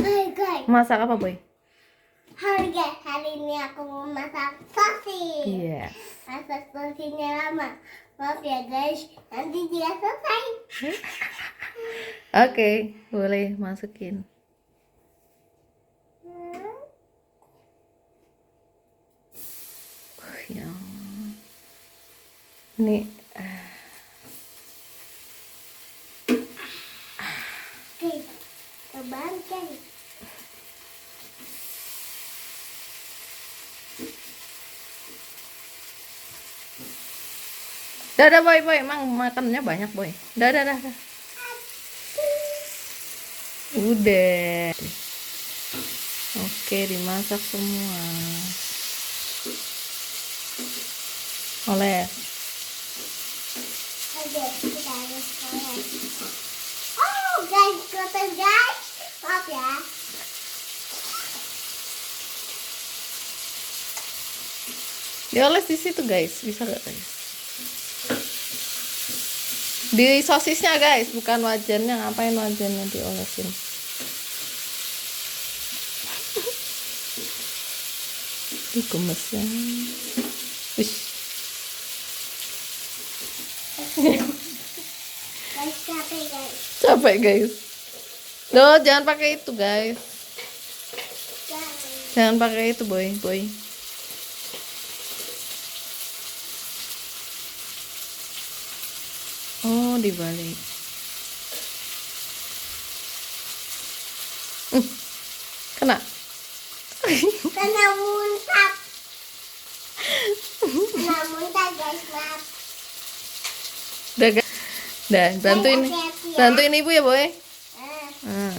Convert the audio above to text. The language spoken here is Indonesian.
Hai guys, Masak apa, Boy? hari ini aku mau masak sosis. Iya. Masak sosisnya lama. Maaf ya guys, nanti dia selesai. Oke, boleh masukin. Ya. Ini Oke, coba cari. Dadah, Boy, emang makannya banyak, Boy. Dadah. Udah. Oke, dimasak semua. Oleh. Oke, kita harus mulai. Oh guys, kotor guys. Maaf ya. Dioles di situ, guys. Bisa nggak, guys? Di sosisnya, guys, bukan wajannya. Ngapain wajannya diolesin? Ih, gemesnya. Wih. Guys, capek guys. Capek, guys. Loh, jangan pakai itu, guys. Jangan pakai itu, Boy. Oh, dibalik. Kena. Kena muntah. Kena muntah guys, maaf. Udah, guys. Dah, bantuin Hati-hati ya. bantuin ibu ya, Boy. Eh, Nah.